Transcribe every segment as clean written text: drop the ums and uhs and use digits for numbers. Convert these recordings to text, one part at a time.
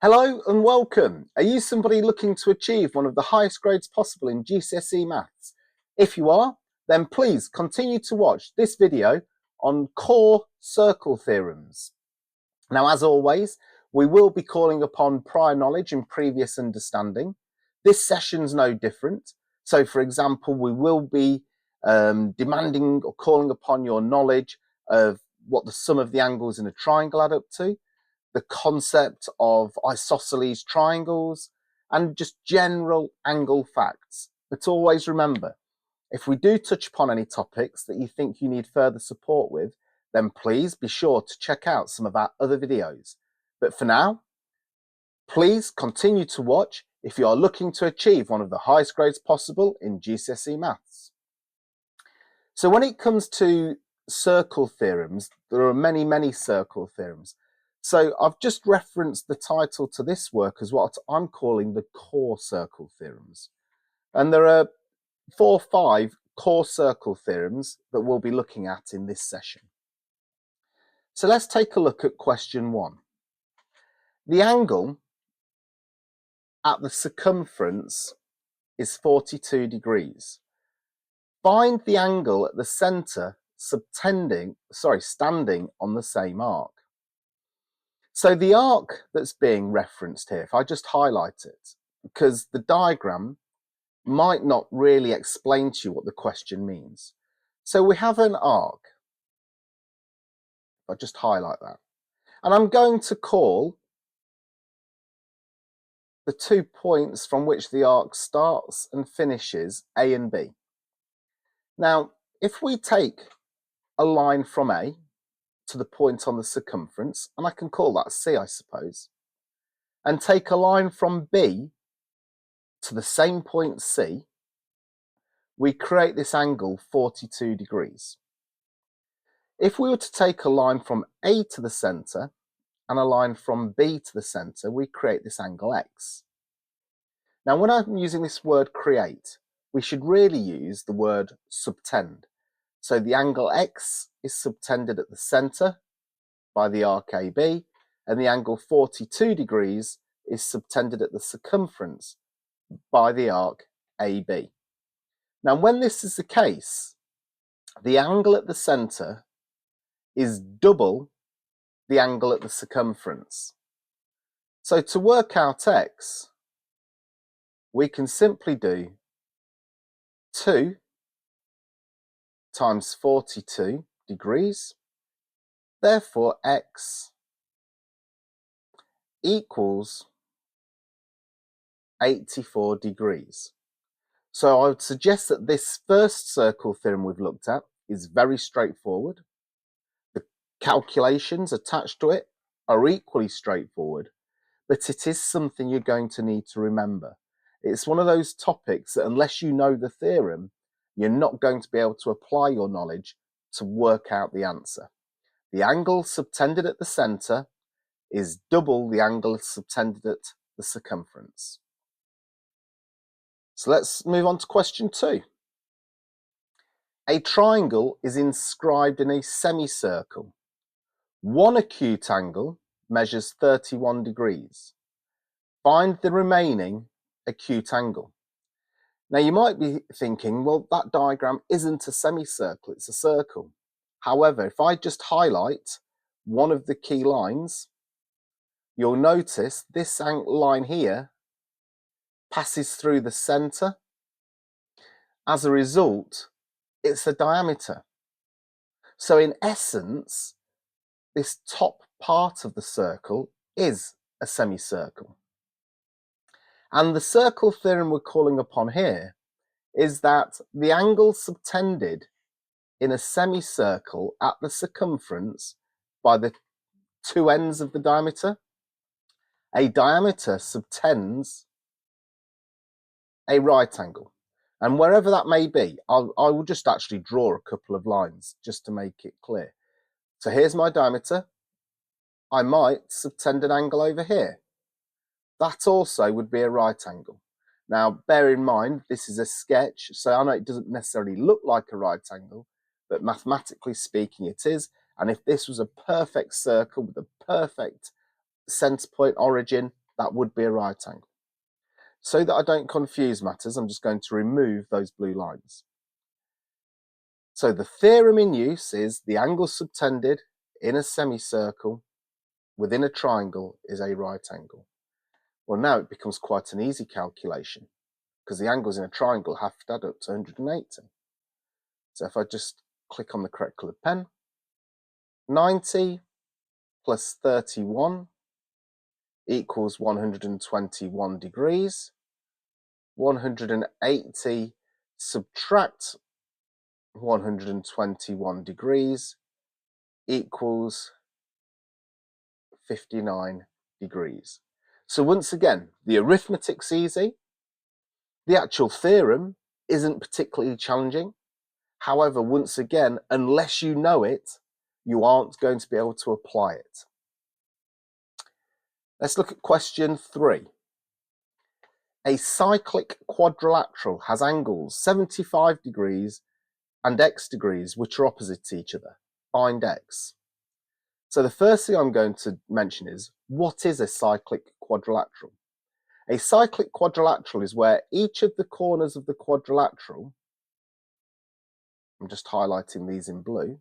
Hello and welcome. Are you somebody looking to achieve one of the highest grades possible in GCSE maths? If you are, then please continue to watch this video on core circle theorems. Now, as always, we will be calling upon prior knowledge and previous understanding. This session's no different. So, for example, we will be demanding or calling upon your knowledge of what the sum of the angles in a triangle add up to, the concept of isosceles triangles, and just general angle facts. But always remember, if we do touch upon any topics that you think you need further support with, then please be sure to check out some of our other videos. But for now, please continue to watch if you are looking to achieve one of the highest grades possible in GCSE maths. So when it comes to circle theorems, there are many circle theorems. So I've just referenced the title to this work as what I'm calling the core circle theorems. And there are 4 or 5 core circle theorems that we'll be looking at in this session. So let's take a look at question 1. The angle at the circumference is 42 degrees. Find the angle at the centre standing on the same arc. So the arc that's being referenced here, if I just highlight it, because the diagram might not really explain to you what the question means. So we have an arc. If I just highlight that. And I'm going to call the 2 points from which the arc starts and finishes A and B. Now, if we take a line from A to the point on the circumference, and I can call that C, I suppose, and take a line from B to the same point C, we create this angle 42 degrees. If we were to take a line from A to the centre and a line from B to the centre, we create this angle X. Now, when I'm using this word create, we should really use the word subtend. So the angle X is subtended at the centre by the arc AB, and the angle 42 degrees is subtended at the circumference by the arc AB. Now, when this is the case, the angle at the centre is double the angle at the circumference. So to work out X, we can simply do 2 times 42 degrees. Therefore, X equals 84 degrees. So I would suggest that this first circle theorem we've looked at is very straightforward. The calculations attached to it are equally straightforward, but it is something you're going to need to remember. It's one of those topics that unless you know the theorem, you're not going to be able to apply your knowledge to work out the answer. The angle subtended at the centre is double the angle subtended at the circumference. So let's move on to question 2. A triangle is inscribed in a semicircle. One acute angle measures 31 degrees. Find the remaining acute angle. Now you might be thinking, well, that diagram isn't a semicircle, it's a circle. However, if I just highlight one of the key lines, you'll notice this line here passes through the centre. As a result, it's a diameter. So in essence, this top part of the circle is a semicircle. And the circle theorem we're calling upon here is that the angle subtended in a semicircle at the circumference by the 2 ends of the diameter, a diameter subtends a right angle. And wherever that may be, I will just actually draw a couple of lines just to make it clear. So here's my diameter. I might subtend an angle over here. That also would be a right angle. Now, bear in mind, this is a sketch, so I know it doesn't necessarily look like a right angle, but mathematically speaking it is. And if this was a perfect circle with a perfect centre point origin, that would be a right angle. So that I don't confuse matters, I'm just going to remove those blue lines. So the theorem in use is the angle subtended in a semicircle within a triangle is a right angle. Well, now it becomes quite an easy calculation because the angles in a triangle have to add up to 180. So if I just click on the correct coloured pen, 90 plus 31 equals 121 degrees. 180 subtract 121 degrees equals 59 degrees. So once again, the arithmetic's easy. The actual theorem isn't particularly challenging. However, once again, unless you know it, you aren't going to be able to apply it. Let's look at question 3. A cyclic quadrilateral has angles 75 degrees and x degrees, which are opposite to each other. Find x. So the first thing I'm going to mention is, what is a cyclic quadrilateral? A cyclic quadrilateral is where each of the corners of the quadrilateral, I'm just highlighting these in blue,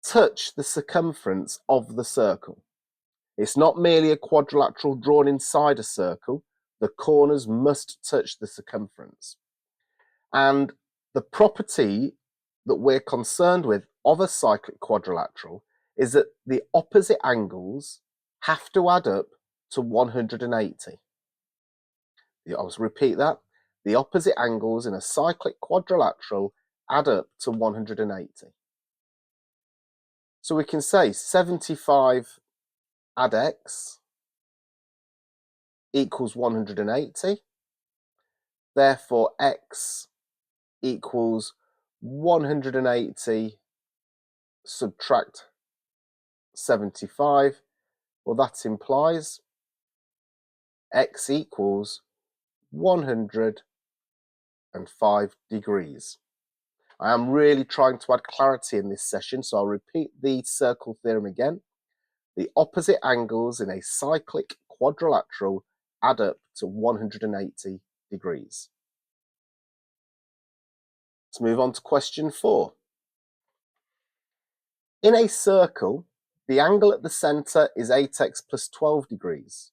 touch the circumference of the circle. It's not merely a quadrilateral drawn inside a circle. The corners must touch the circumference. And the property that we're concerned with of a cyclic quadrilateral is that the opposite angles have to add up to 180. I'll repeat that. The opposite angles in a cyclic quadrilateral add up to 180. So we can say 75 add x equals 180. Therefore, x equals 180 subtract 75. Well, that implies x equals 105 degrees. I am really trying to add clarity in this session, so I'll repeat the circle theorem again. The opposite angles in a cyclic quadrilateral add up to 180 degrees. Let's move on to question 4. In a circle, the angle at the centre is 8x plus 12 degrees.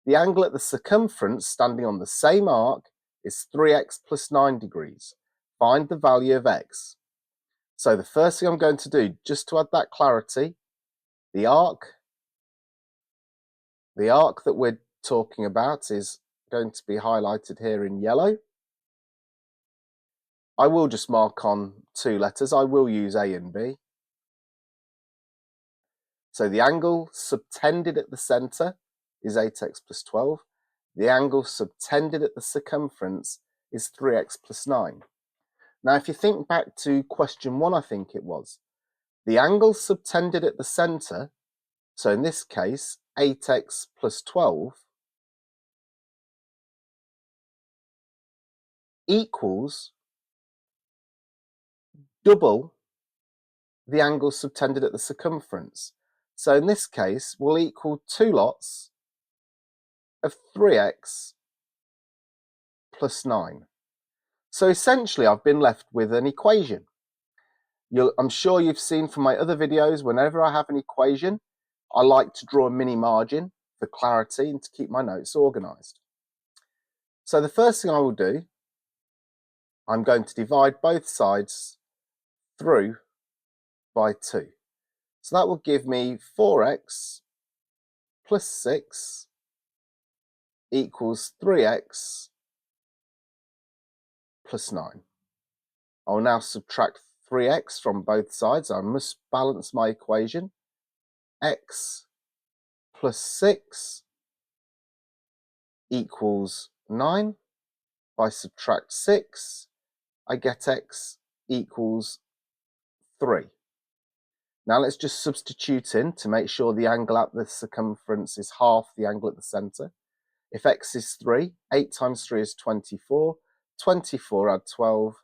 The angle at the circumference standing on the same arc is 3x plus 9 degrees. Find the value of x. So the first thing I'm going to do, just to add that clarity, the arc that we're talking about is going to be highlighted here in yellow. I will just mark on 2 letters. I will use A and B. So the angle subtended at the centre is 8x plus 12. The angle subtended at the circumference is 3x plus 9. Now, if you think back to question 1, I think it was, the angle subtended at the centre, so in this case, 8x plus 12, equals double the angle subtended at the circumference. So in this case, we'll equal 2 lots of 3x plus 9. So essentially, I've been left with an equation. I'm sure you've seen from my other videos, whenever I have an equation, I like to draw a mini margin for clarity and to keep my notes organised. So the first thing I will do, I'm going to divide both sides through by 2. So that will give me 4x plus 6 equals 3x plus 9. I will now subtract 3x from both sides. I must balance my equation. X plus 6 equals 9. If I subtract 6, I get x equals 3. Now let's just substitute in to make sure the angle at the circumference is half the angle at the centre. If x is 3, 8 times 3 is 24. 24 add 12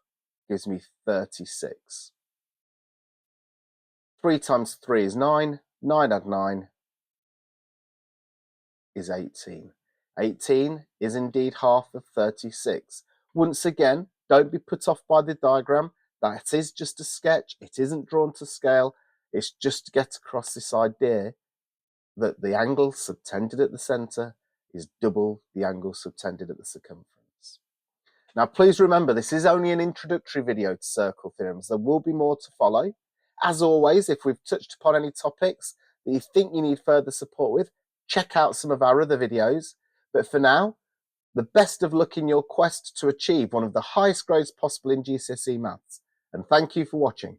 gives me 36. 3 times 3 is 9. 9 add 9 is 18. 18 is indeed half of 36. Once again, don't be put off by the diagram. That is just a sketch. It isn't drawn to scale. It's just to get across this idea that the angle subtended at the centre is double the angle subtended at the circumference. Now, please remember, this is only an introductory video to circle theorems. There will be more to follow. As always, if we've touched upon any topics that you think you need further support with, check out some of our other videos. But for now, the best of luck in your quest to achieve one of the highest grades possible in GCSE maths. And thank you for watching.